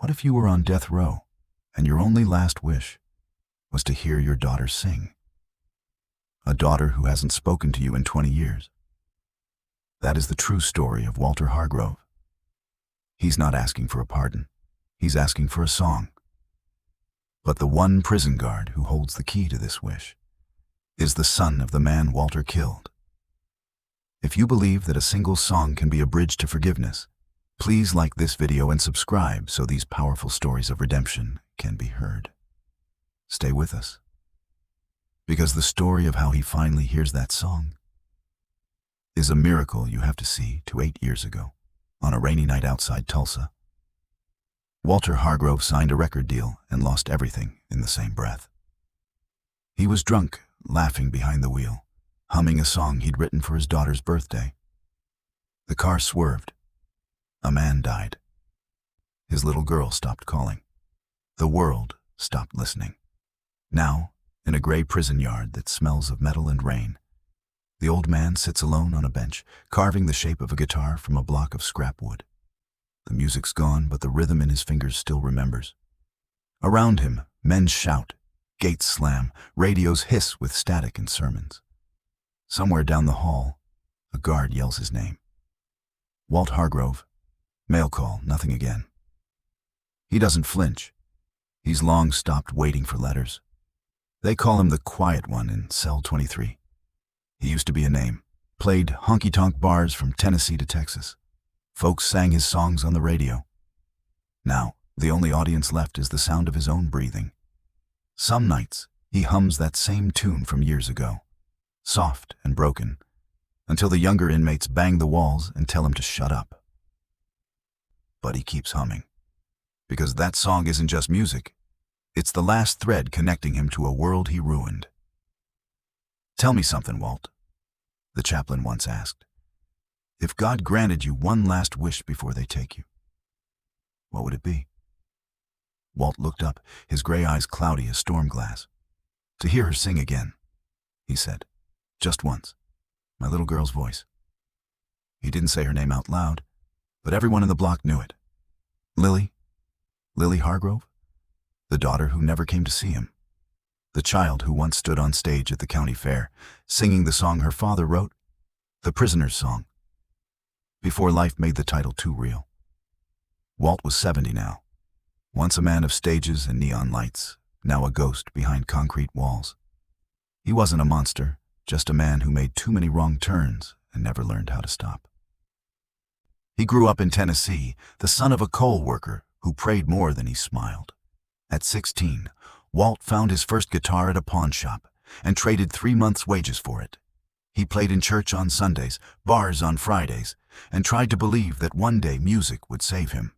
What if you were on death row, and your only last wish was to hear your daughter sing? A daughter who hasn't spoken to you in 20 years. That is the true story of Walter Hargrove. He's not asking for a pardon. He's asking for a song. But the one prison guard who holds the key to this wish is the son of the man Walter killed. If you believe that a single song can be a bridge to forgiveness, please like this video and subscribe so these powerful stories of redemption can be heard. Stay with us, because the story of how he finally hears that song is a miracle you have to see to 8 years ago, on a rainy night outside Tulsa. Walter Hargrove signed a record deal and lost everything in the same breath. He was drunk, laughing behind the wheel, humming a song he'd written for his daughter's birthday. The car swerved. A man died. His little girl stopped calling. The world stopped listening. Now, in a gray prison yard that smells of metal and rain, the old man sits alone on a bench, carving the shape of a guitar from a block of scrap wood. The music's gone, but the rhythm in his fingers still remembers. Around him, men shout, gates slam, radios hiss with static and sermons. Somewhere down the hall, a guard yells his name. Walt Hargrove. Mail call, nothing again. He doesn't flinch. He's long stopped waiting for letters. They call him the quiet one in cell 23. He used to be a name, played honky-tonk bars from Tennessee to Texas. Folks sang his songs on the radio. Now, the only audience left is the sound of his own breathing. Some nights, he hums that same tune from years ago, soft and broken, until the younger inmates bang the walls and tell him to shut up. But he keeps humming, because that song isn't just music. It's the last thread connecting him to a world he ruined. "Tell me something, Walt," the chaplain once asked. "If God granted you one last wish before they take you, what would it be?" Walt looked up, his gray eyes cloudy as storm glass. "To hear her sing again," he said. "Just once. My little girl's voice." He didn't say her name out loud, but everyone in the block knew it. Lily Hargrove? The daughter who never came to see him. The child who once stood on stage at the county fair, singing the song her father wrote, the prisoner's song, before life made the title too real. Walt was 70 now, once a man of stages and neon lights, now a ghost behind concrete walls. He wasn't a monster, just a man who made too many wrong turns and never learned how to stop. He grew up in Tennessee, the son of a coal worker who prayed more than he smiled. At 16, Walt found his first guitar at a pawn shop and traded 3 months' wages for it. He played in church on Sundays, bars on Fridays, and tried to believe that one day music would save him.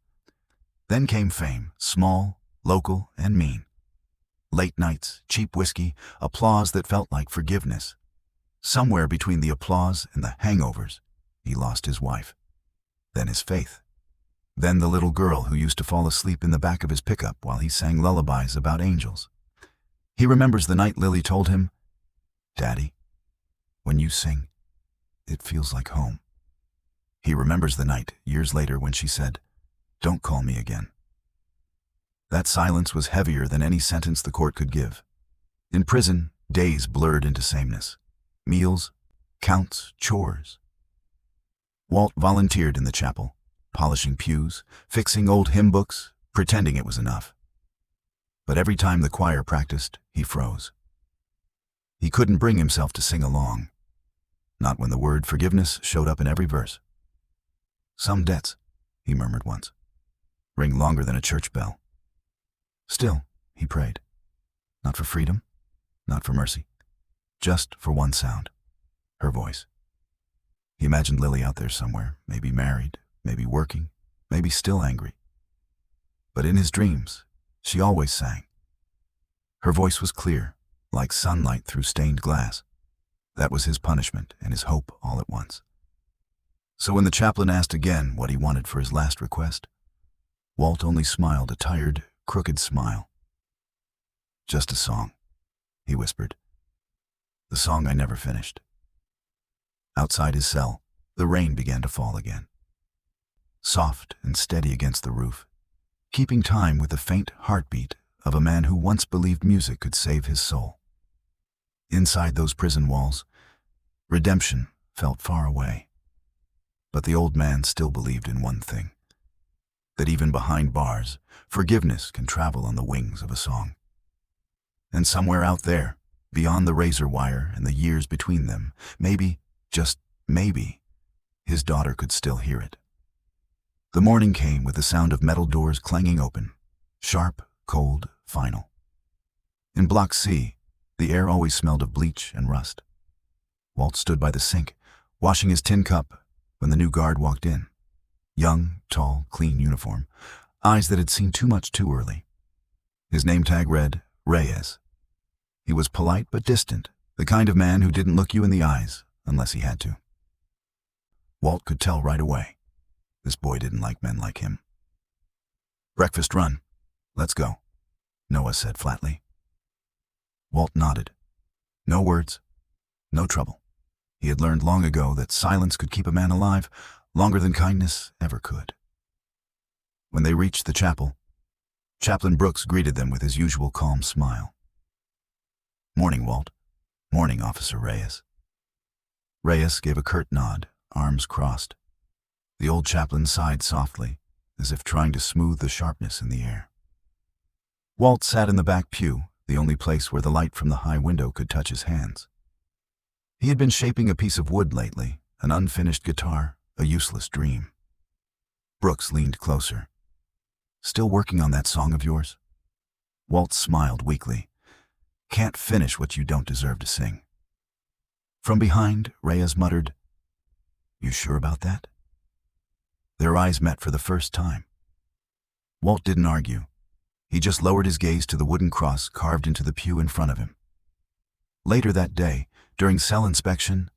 Then came fame, small, local, and mean. Late nights, cheap whiskey, applause that felt like forgiveness. Somewhere between the applause and the hangovers, he lost his wife. Then his faith. Then the little girl who used to fall asleep in the back of his pickup while he sang lullabies about angels. He remembers the night Lily told him, "Daddy, when you sing, it feels like home." He remembers the night, years later, when she said, "Don't call me again." That silence was heavier than any sentence the court could give. In prison, days blurred into sameness. Meals, counts, chores. Walt volunteered in the chapel, polishing pews, fixing old hymn books, pretending it was enough. But every time the choir practiced, he froze. He couldn't bring himself to sing along, not when the word forgiveness showed up in every verse. "Some debts," he murmured once, "ring longer than a church bell." Still, he prayed. Not for freedom, not for mercy, just for one sound, her voice. He imagined Lily out there somewhere, maybe married, maybe working, maybe still angry. But in his dreams, she always sang. Her voice was clear, like sunlight through stained glass. That was his punishment and his hope all at once. So when the chaplain asked again what he wanted for his last request, Walt only smiled a tired, crooked smile. "Just a song," he whispered. "The song I never finished." Outside his cell, the rain began to fall again. Soft and steady against the roof, keeping time with the faint heartbeat of a man who once believed music could save his soul. Inside those prison walls, redemption felt far away. But the old man still believed in one thing, that even behind bars, forgiveness can travel on the wings of a song. And somewhere out there, beyond the razor wire and the years between them, maybe, just maybe, his daughter could still hear it. The morning came with the sound of metal doors clanging open, sharp, cold, final. In Block C, the air always smelled of bleach and rust. Walt stood by the sink, washing his tin cup, when the new guard walked in. Young, tall, clean uniform, eyes that had seen too much too early. His name tag read, Reyes. He was polite but distant, the kind of man who didn't look you in the eyes unless he had to. Walt could tell right away. This boy didn't like men like him. "Breakfast run. Let's go," Noah said flatly. Walt nodded. No words, no trouble. He had learned long ago that silence could keep a man alive longer than kindness ever could. When they reached the chapel, Chaplain Brooks greeted them with his usual calm smile. "Morning, Walt. Morning, Officer Reyes." Reyes gave a curt nod, arms crossed. The old chaplain sighed softly, as if trying to smooth the sharpness in the air. Walt sat in the back pew, the only place where the light from the high window could touch his hands. He had been shaping a piece of wood lately, an unfinished guitar, a useless dream. Brooks leaned closer. "Still working on that song of yours?" Walt smiled weakly. "Can't finish what you don't deserve to sing." From behind, Reyes muttered, "You sure about that?" Their eyes met for the first time. Walt didn't argue. He just lowered his gaze to the wooden cross carved into the pew in front of him. Later that day, during cell inspection,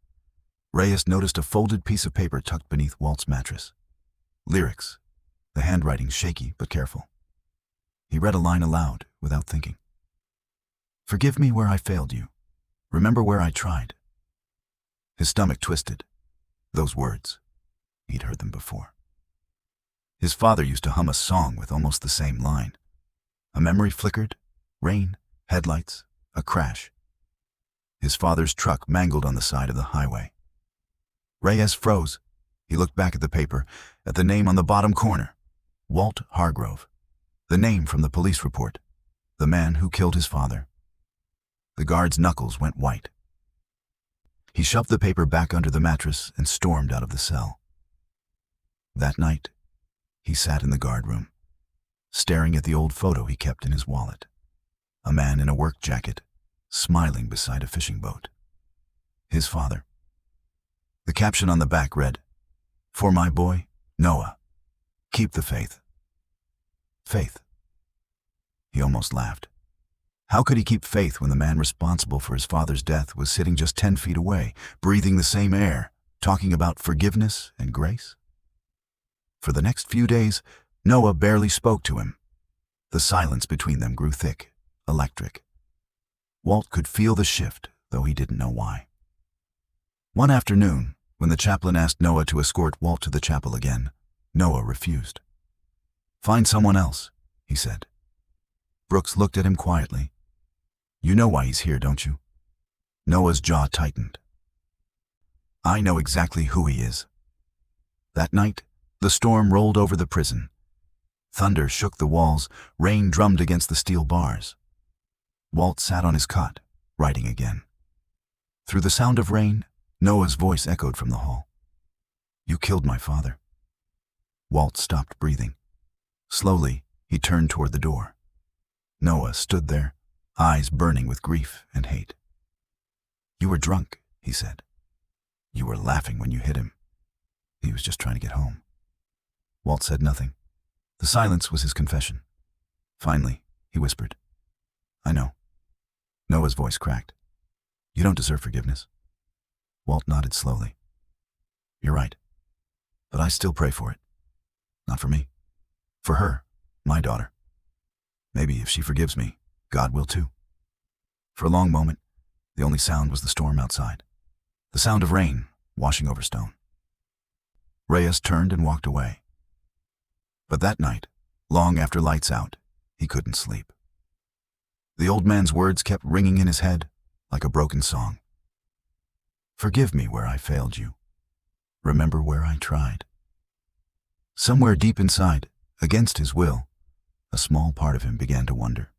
Reyes noticed a folded piece of paper tucked beneath Walt's mattress. Lyrics, the handwriting shaky but careful. He read a line aloud without thinking. "Forgive me where I failed you. Remember where I tried." His stomach twisted. Those words, he'd heard them before. His father used to hum a song with almost the same line. A memory flickered, rain, headlights, a crash. His father's truck mangled on the side of the highway. Reyes froze. He looked back at the paper, at the name on the bottom corner. Walt Hargrove. The name from the police report. The man who killed his father. The guard's knuckles went white. He shoved the paper back under the mattress and stormed out of the cell. That night, he sat in the guard room, staring at the old photo he kept in his wallet. A man in a work jacket, smiling beside a fishing boat. His father. The caption on the back read, "For my boy, Noah. Keep the faith." Faith. He almost laughed. How could he keep faith when the man responsible for his father's death was sitting just 10 feet away, breathing the same air, talking about forgiveness and grace? For the next few days, Noah barely spoke to him. The silence between them grew thick, electric. Walt could feel the shift, though he didn't know why. One afternoon, when the chaplain asked Noah to escort Walt to the chapel again, Noah refused. "Find someone else," he said. Brooks looked at him quietly. "You know why he's here, don't you?" Noah's jaw tightened. "I know exactly who he is." That night, the storm rolled over the prison. Thunder shook the walls, rain drummed against the steel bars. Walt sat on his cot, writing again. Through the sound of rain, Noah's voice echoed from the hall. "You killed my father." Walt stopped breathing. Slowly, he turned toward the door. Noah stood there, eyes burning with grief and hate. "You were drunk," he said. "You were laughing when you hit him. He was just trying to get home." Walt said nothing. The silence was his confession. Finally, he whispered, "I know." Noah's voice cracked. "You don't deserve forgiveness." Walt nodded slowly. "You're right. But I still pray for it. Not for me. For her, my daughter. Maybe if she forgives me, God will too." For a long moment, the only sound was the storm outside. The sound of rain washing over stone. Reyes turned and walked away. But that night, Long after lights out, he couldn't sleep. The old man's words kept ringing in his head like a broken song. Forgive me where I failed you. Remember where I tried. Somewhere deep inside, against his will, a small part of him began to wonder.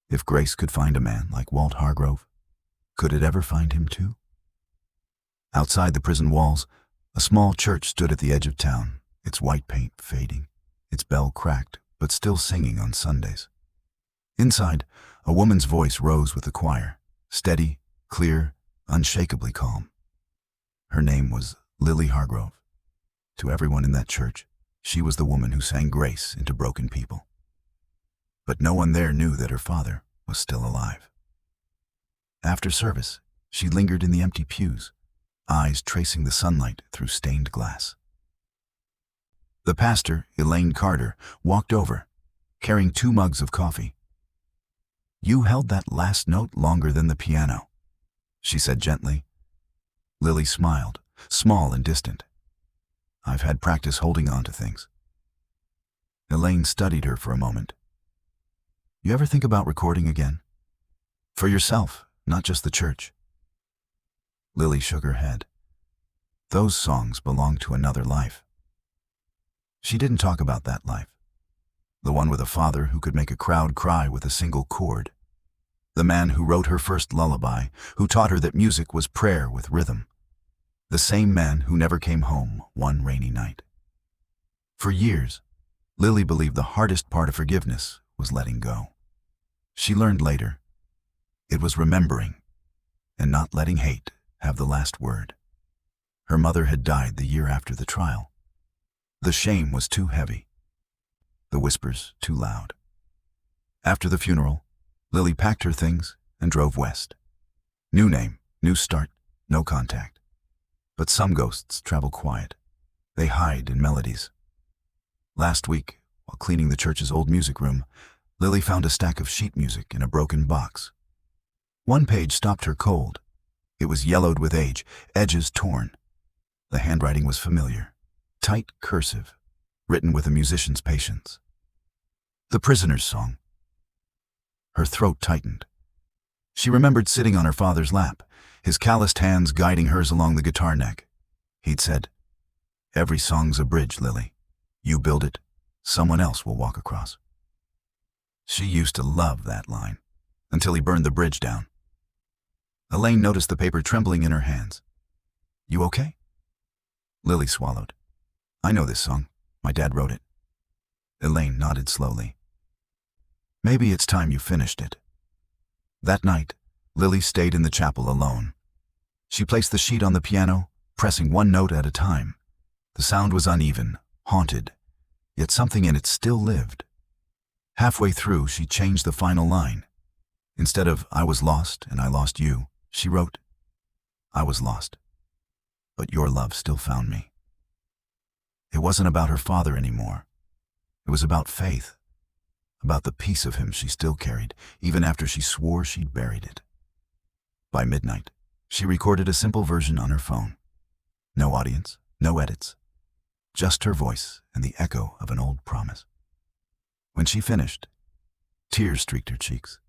If grace could find a man like Walt Hargrove, could it ever find him too? Outside the prison walls, a small church stood at the edge of town, its white paint fading, its bell cracked, but still singing on Sundays. Inside, a woman's voice rose with the choir, steady, clear, unshakably calm. Her name was Lily Hargrove. To everyone in that church, she was the woman who sang grace into broken people. But no one there knew that her father was still alive. After service, she lingered in the empty pews, eyes tracing the sunlight through stained glass. The pastor, Elaine Carter, walked over, carrying 2 mugs of coffee. "You held that last note longer than the piano," she said gently. Lily smiled, small and distant. "I've had practice holding on to things." Elaine studied her for a moment. "You ever think about recording again? For yourself, not just the church?" Lily shook her head. Those songs belonged to another life. She didn't talk about that life. The one with a father who could make a crowd cry with a single chord. The man who wrote her first lullaby, who taught her that music was prayer with rhythm. The same man who never came home one rainy night. For years, Lily believed the hardest part of forgiveness was letting go. She learned later, it was remembering and not letting hate have the last word. Her mother had died the year after the trial. The shame was too heavy, the whispers too loud. After the funeral, Lily packed her things and drove west. New name, new start, no contact. But some ghosts travel quiet. They hide in melodies. Last week, while cleaning the church's old music room, Lily found a stack of sheet music in a broken box. One page stopped her cold. It was yellowed with age, edges torn. The handwriting was familiar, tight cursive, written with a musician's patience. The Prisoner's Song. Her throat tightened. She remembered sitting on her father's lap, his calloused hands guiding hers along the guitar neck. He'd said, "Every song's a bridge, Lily. You build it, someone else will walk across." She used to love that line, until he burned the bridge down. Elaine noticed the paper trembling in her hands. "You okay?" Lily swallowed. "I know this song. My dad wrote it." Elaine nodded slowly. "Maybe it's time you finished it." That night, Lily stayed in the chapel alone. She placed the sheet on the piano, pressing one note at a time. The sound was uneven, haunted, yet something in it still lived. Halfway through, she changed the final line. Instead of "I was lost and I lost you," she wrote, "I was lost, but your love still found me." It wasn't about her father anymore. It was about faith, about the piece of him she still carried, even after she swore she'd buried it. By midnight, she recorded a simple version on her phone. No audience, no edits, just her voice and the echo of an old promise. When she finished, tears streaked her cheeks.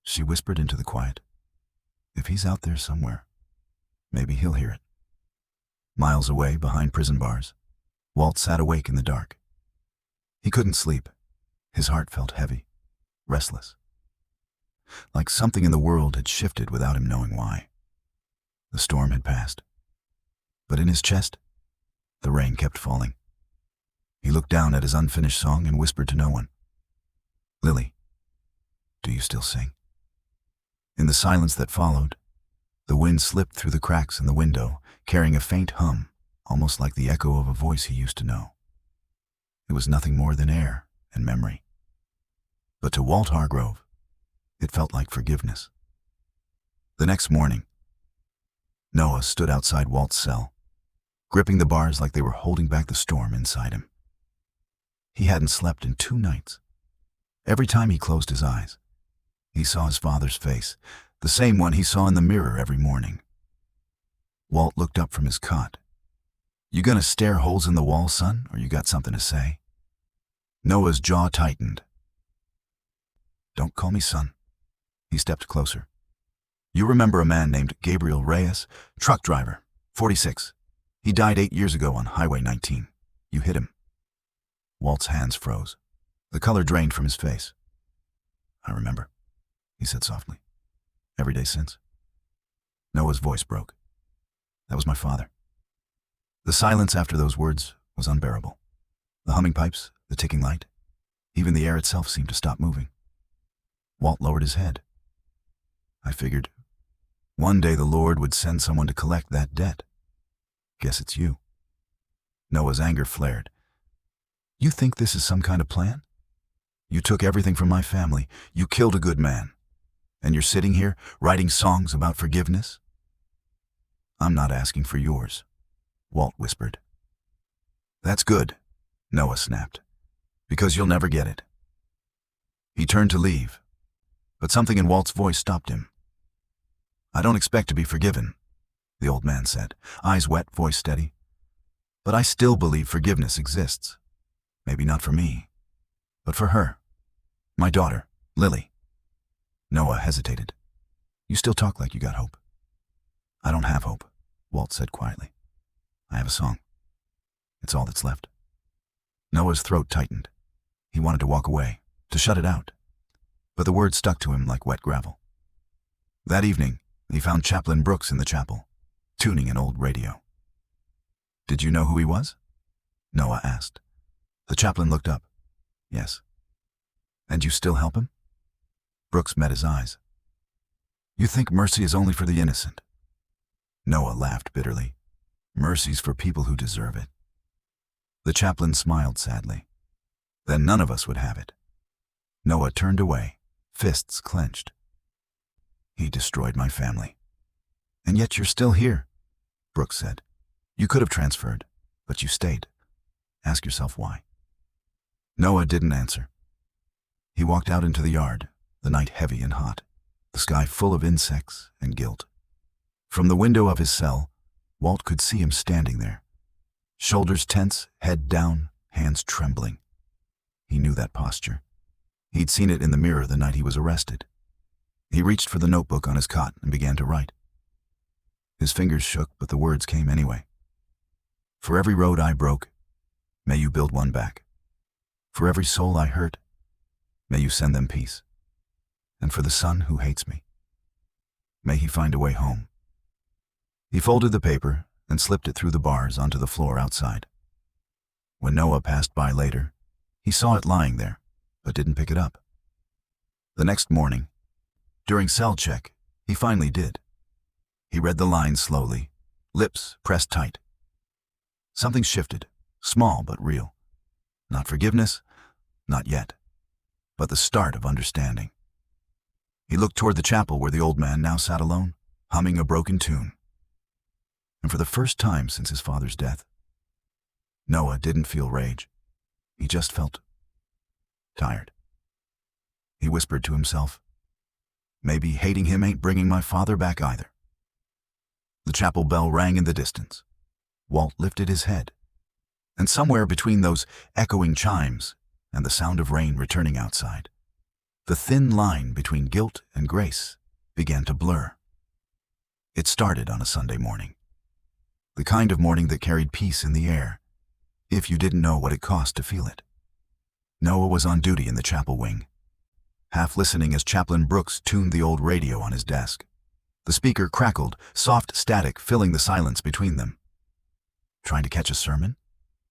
She whispered into the quiet, "If he's out there somewhere, maybe he'll hear it." Miles away, behind prison bars, Walt sat awake in the dark. He couldn't sleep. His heart felt heavy, restless. Like something in the world had shifted without him knowing why. The storm had passed. But in his chest, the rain kept falling. He looked down at his unfinished song and whispered to no one, "Lily, do you still sing?" In the silence that followed, the wind slipped through the cracks in the window, carrying a faint hum, almost like the echo of a voice he used to know. It was nothing more than air and memory. But to Walt Hargrove, it felt like forgiveness. The next morning, Noah stood outside Walt's cell, gripping the bars like they were holding back the storm inside him. He hadn't slept in 2 nights. Every time he closed his eyes, he saw his father's face, the same one he saw in the mirror every morning. Walt looked up from his cot. "You gonna stare holes in the wall, son, or you got something to say?" Noah's jaw tightened. "Don't call me son." He stepped closer. "You remember a man named Gabriel Reyes, truck driver, 46. He died 8 years ago on Highway 19. You hit him." Walt's hands froze. The color drained from his face. "I remember," he said softly. "Every day since." Noah's voice broke. "That was my father." The silence after those words was unbearable. The humming pipes, the ticking light, even the air itself seemed to stop moving. Walt lowered his head. "I figured one day the Lord would send someone to collect that debt. Guess it's you." Noah's anger flared. "You think this is some kind of plan? You took everything from my family. You killed a good man. And you're sitting here writing songs about forgiveness?" "I'm not asking for yours," Walt whispered. "That's good," Noah snapped, "because you'll never get it." He turned to leave, but something in Walt's voice stopped him. "I don't expect to be forgiven," the old man said, eyes wet, voice steady. "But I still believe forgiveness exists. Maybe not for me, but for her. My daughter, Lily." Noah hesitated. "You still talk like you got hope." "I don't have hope," Walt said quietly. "I have a song. It's all that's left." Noah's throat tightened. He wanted to walk away, to shut it out. But the words stuck to him like wet gravel. That evening, he found Chaplain Brooks in the chapel, tuning an old radio. "Did you know who he was?" Noah asked. The chaplain looked up. "Yes." "And you still help him?" Brooks met his eyes. "You think mercy is only for the innocent?" Noah laughed bitterly. "Mercy's for people who deserve it." The chaplain smiled sadly. "Then none of us would have it." Noah turned away, fists clenched. "He destroyed my family." "And yet you're still here," Brooks said. "You could have transferred, but you stayed. Ask yourself why." Noah didn't answer. He walked out into the yard, the night heavy and hot, the sky full of insects and guilt. From the window of his cell, Walt could see him standing there, shoulders tense, head down, hands trembling. He knew that posture. He'd seen it in the mirror the night he was arrested. He reached for the notebook on his cot and began to write. His fingers shook, but the words came anyway. "For every road I broke, may you build one back. For every soul I hurt, may you send them peace. And for the son who hates me, may he find a way home." He folded the paper and slipped it through the bars onto the floor outside. When Noah passed by later, he saw it lying there, but didn't pick it up. The next morning, during cell check, he finally did. He read the lines slowly, lips pressed tight. Something shifted, small but real. Not forgiveness, not yet, but the start of understanding. He looked toward the chapel where the old man now sat alone, humming a broken tune. And for the first time since his father's death, Noah didn't feel rage. He just felt tired. He whispered to himself, "Maybe hating him ain't bringing my father back either." The chapel bell rang in the distance. Walt lifted his head, and somewhere between those echoing chimes and the sound of rain returning outside, the thin line between guilt and grace began to blur. It started on a Sunday morning. The kind of morning that carried peace in the air, if you didn't know what it cost to feel it. Noah was on duty in the chapel wing, half listening as Chaplain Brooks tuned the old radio on his desk. The speaker crackled, soft static filling the silence between them. "Trying to catch a sermon?"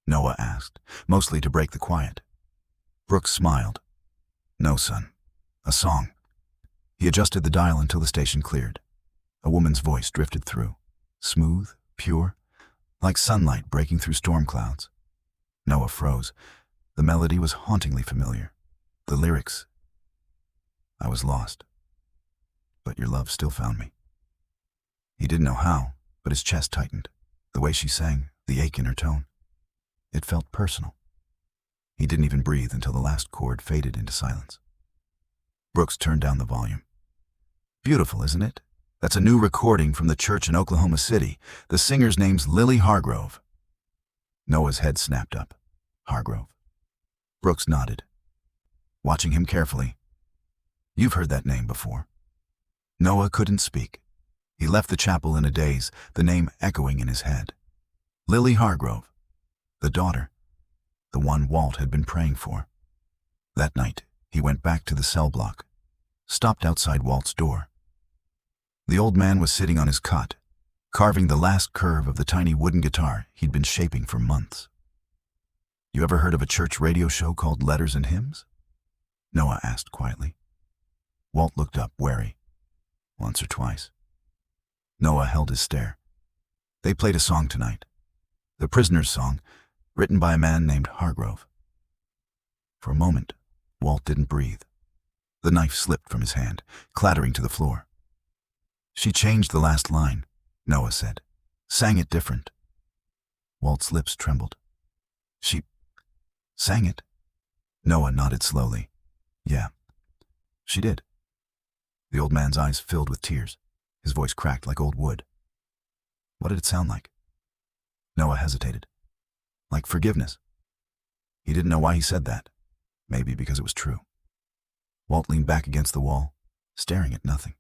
Noah asked, mostly to break the quiet. Brooks smiled. "No, son. A song." He adjusted the dial until the station cleared. A woman's voice drifted through, smooth, pure, like sunlight breaking through storm clouds. Noah froze. The melody was hauntingly familiar. The lyrics, "I was lost, but your love still found me." He didn't know how, but his chest tightened. The way she sang, the ache in her tone. It felt personal. He didn't even breathe until the last chord faded into silence. Brooks turned down the volume. "Beautiful, isn't it? That's a new recording from the church in Oklahoma City. The singer's name's Lily Hargrove." Noah's head snapped up. Hargrove. Brooks nodded, watching him carefully. You've heard that name before. Noah couldn't speak. He left the chapel in a daze, the name echoing in his head. Lily Hargrove, the daughter, the one Walt had been praying for. That night, he went back to the cell block, stopped outside Walt's door. The old man was sitting on his cot, carving the last curve of the tiny wooden guitar he'd been shaping for months. You ever heard of a church radio show called Letters and Hymns? Noah asked quietly. Walt looked up, wary. Once or twice. Noah held his stare. They played a song tonight. The Prisoner's Song, written by a man named Hargrove. For a moment, Walt didn't breathe. The knife slipped from his hand, clattering to the floor. She changed the last line, Noah said. Sang it different. Walt's lips trembled. She sang it? Noah nodded slowly. Yeah, she did. The old man's eyes filled with tears. His voice cracked like old wood. What did it sound like? Noah hesitated. Like forgiveness. He didn't know why he said that. Maybe because it was true. Walt leaned back against the wall, staring at nothing.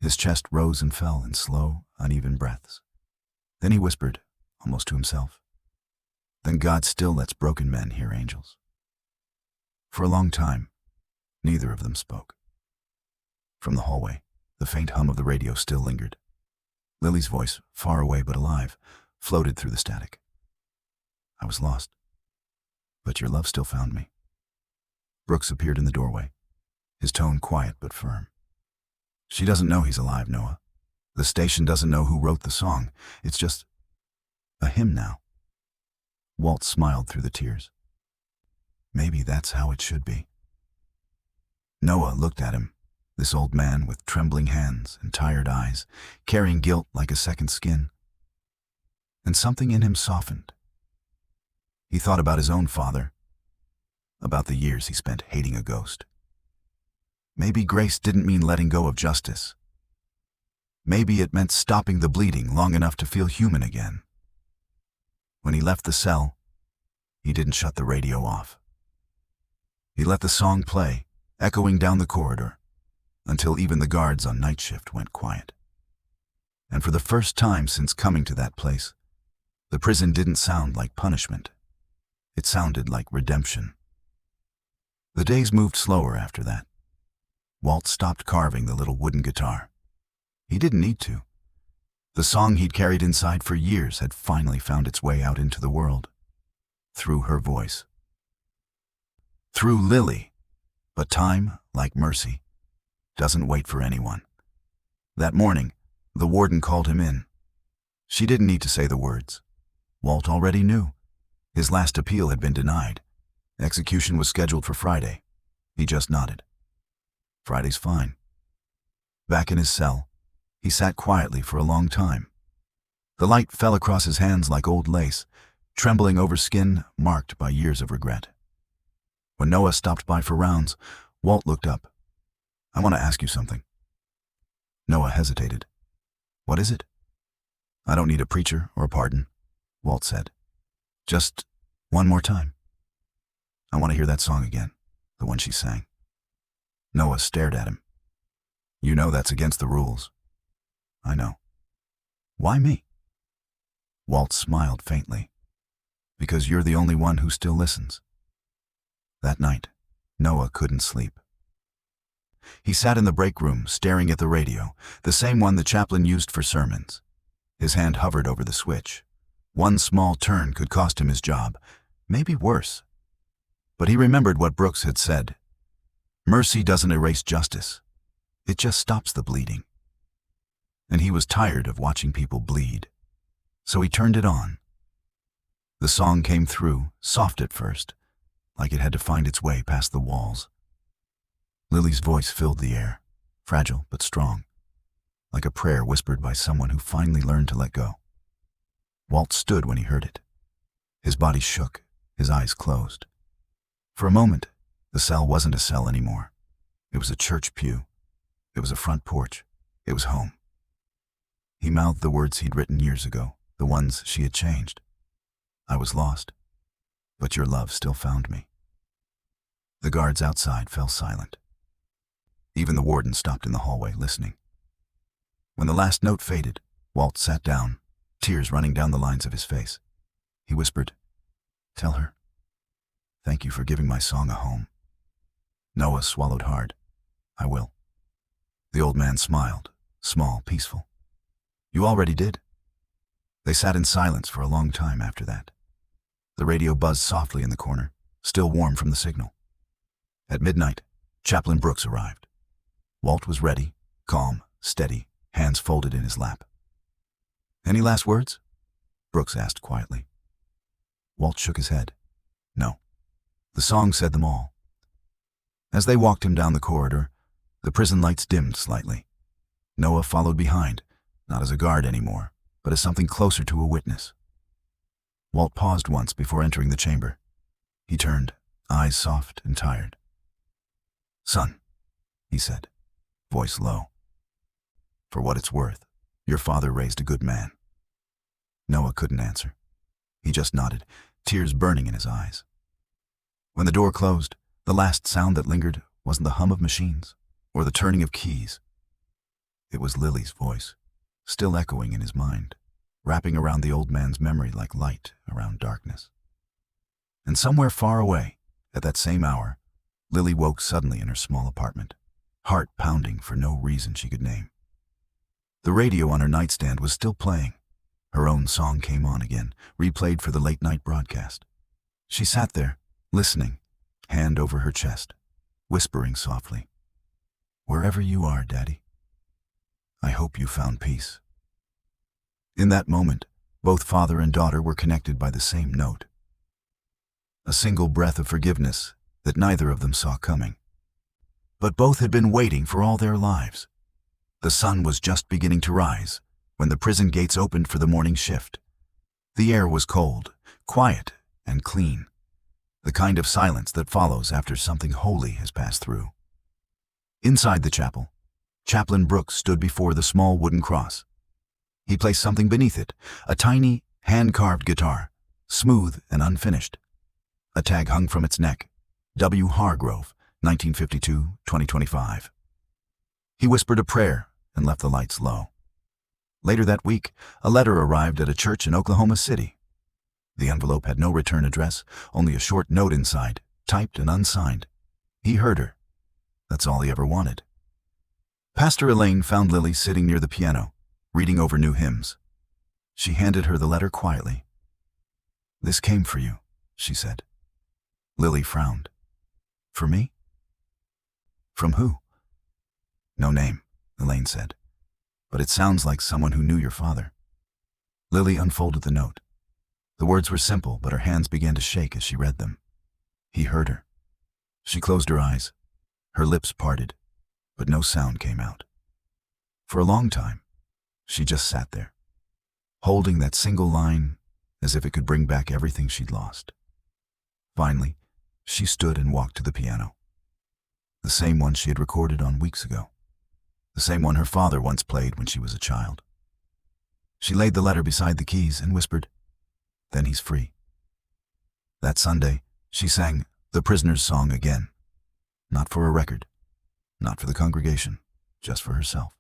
His chest rose and fell in slow, uneven breaths. Then he whispered, almost to himself, Then God still lets broken men hear angels. For a long time, neither of them spoke. From the hallway, the faint hum of the radio still lingered. Lily's voice, far away but alive, floated through the static. I was lost, but your love still found me. Brooks appeared in the doorway, his tone quiet but firm. She doesn't know he's alive, Noah. The station doesn't know who wrote the song. It's just a hymn now. Walt smiled through the tears. Maybe that's how it should be. Noah looked at him, this old man with trembling hands and tired eyes, carrying guilt like a second skin. And something in him softened. He thought about his own father, about the years he spent hating a ghost. Maybe grace didn't mean letting go of justice. Maybe it meant stopping the bleeding long enough to feel human again. When he left the cell, he didn't shut the radio off. He let the song play, echoing down the corridor, until even the guards on night shift went quiet. And for the first time since coming to that place, the prison didn't sound like punishment. It sounded like redemption. The days moved slower after that. Walt stopped carving the little wooden guitar. He didn't need to. The song he'd carried inside for years had finally found its way out into the world. Through her voice. Through Lily. But time, like mercy, doesn't wait for anyone. That morning, the warden called him in. She didn't need to say the words. Walt already knew. His last appeal had been denied. Execution was scheduled for Friday. He just nodded. Friday's fine. Back in his cell, he sat quietly for a long time. The light fell across his hands like old lace, trembling over skin marked by years of regret. When Noah stopped by for rounds, Walt looked up. I want to ask you something. Noah hesitated. What is it? I don't need a preacher or a pardon, Walt said. Just one more time. I want to hear that song again, the one she sang. Noah stared at him. You know that's against the rules. I know. Why me? Walt smiled faintly. Because you're the only one who still listens. That night, Noah couldn't sleep. He sat in the break room, staring at the radio, the same one the chaplain used for sermons. His hand hovered over the switch. One small turn could cost him his job, maybe worse. But he remembered what Brooks had said. Mercy doesn't erase justice. It just stops the bleeding. And he was tired of watching people bleed. So he turned it on. The song came through, soft at first, like it had to find its way past the walls. Lily's voice filled the air, fragile but strong, like a prayer whispered by someone who finally learned to let go. Walt stood when he heard it. His body shook, his eyes closed. For a moment, the cell wasn't a cell anymore. It was a church pew. It was a front porch. It was home. He mouthed the words he'd written years ago, the ones she had changed. I was lost, but your love still found me. The guards outside fell silent. Even the warden stopped in the hallway, listening. When the last note faded, Walt sat down, tears running down the lines of his face. He whispered, "Tell her. Thank you for giving my song a home." Noah swallowed hard. "I will." The old man smiled, small, peaceful. "You already did." They sat in silence for a long time after that. The radio buzzed softly in the corner, still warm from the signal. At midnight, Chaplain Brooks arrived. Walt was ready, calm, steady, hands folded in his lap. "Any last words?" Brooks asked quietly. Walt shook his head. "No." The song said them all. As they walked him down the corridor, the prison lights dimmed slightly. Noah followed behind, not as a guard anymore, but as something closer to a witness. Walt paused once before entering the chamber. He turned, eyes soft and tired. "Son," he said, voice low. "For what it's worth, your father raised a good man." Noah couldn't answer. He just nodded, tears burning in his eyes. When the door closed, the last sound that lingered wasn't the hum of machines or the turning of keys. It was Lily's voice, still echoing in his mind, wrapping around the old man's memory like light around darkness. And somewhere far away, at that same hour, Lily woke suddenly in her small apartment, heart pounding for no reason she could name. The radio on her nightstand was still playing. Her own song came on again, replayed for the late-night broadcast. She sat there, listening, hand over her chest, whispering softly, "Wherever you are, Daddy, I hope you found peace." In that moment, both father and daughter were connected by the same note. A single breath of forgiveness that neither of them saw coming. But both had been waiting for all their lives. The sun was just beginning to rise when the prison gates opened for the morning shift. The air was cold, quiet, and clean, the kind of silence that follows after something holy has passed through. Inside the chapel, Chaplain Brooks stood before the small wooden cross. He placed something beneath it, a tiny, hand-carved guitar, smooth and unfinished. A tag hung from its neck, W. Hargrove, 1952-2025. He whispered a prayer and left the lights low. Later that week, a letter arrived at a church in Oklahoma City. The envelope had no return address, only a short note inside, typed and unsigned. He heard her. That's all he ever wanted. Pastor Elaine found Lily sitting near the piano, reading over new hymns. She handed her the letter quietly. "This came for you," she said. Lily frowned. "For me?" "From who?" "No name," Elaine said. "But it sounds like someone who knew your father." Lily unfolded the note. The words were simple, but her hands began to shake as she read them. He heard her. She closed her eyes. Her lips parted, but no sound came out. For a long time, she just sat there, holding that single line as if it could bring back everything she'd lost. Finally, she stood and walked to the piano. The same one she had recorded on weeks ago. The same one her father once played when she was a child. She laid the letter beside the keys and whispered, "Then he's free." That Sunday, she sang the prisoner's song again. Not for a record, not for the congregation, just for herself.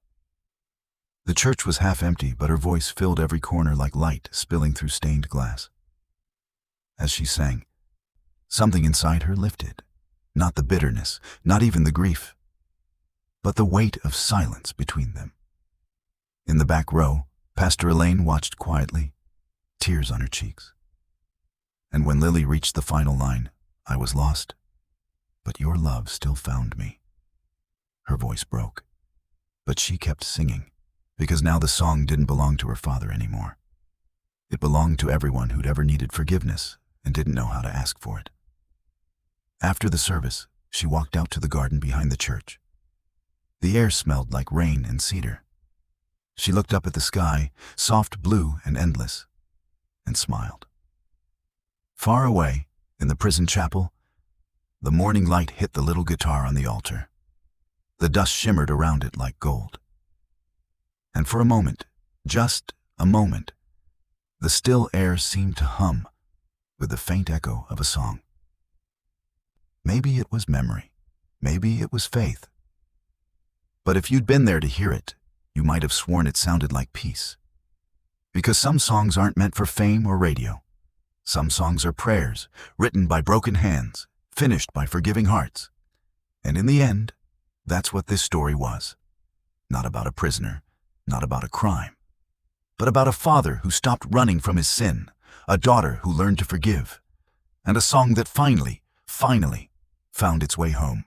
The church was half empty, but her voice filled every corner like light spilling through stained glass. As she sang, something inside her lifted. Not the bitterness, not even the grief, but the weight of silence between them. In the back row, Pastor Elaine watched quietly, tears on her cheeks. And when Lily reached the final line, "I was lost, but your love still found me," her voice broke. But she kept singing, because now the song didn't belong to her father anymore. It belonged to everyone who'd ever needed forgiveness and didn't know how to ask for it. After the service, she walked out to the garden behind the church. The air smelled like rain and cedar. She looked up at the sky, soft blue and endless, and smiled. Far away, in the prison chapel, the morning light hit the little guitar on the altar. The dust shimmered around it like gold. And for a moment, just a moment, the still air seemed to hum with the faint echo of a song. Maybe it was memory. Maybe it was faith. But if you'd been there to hear it, you might have sworn it sounded like peace. Because some songs aren't meant for fame or radio. Some songs are prayers, written by broken hands, finished by forgiving hearts. And in the end, that's what this story was. Not about a prisoner, not about a crime, but about a father who stopped running from his sin, a daughter who learned to forgive, and a song that finally found its way home.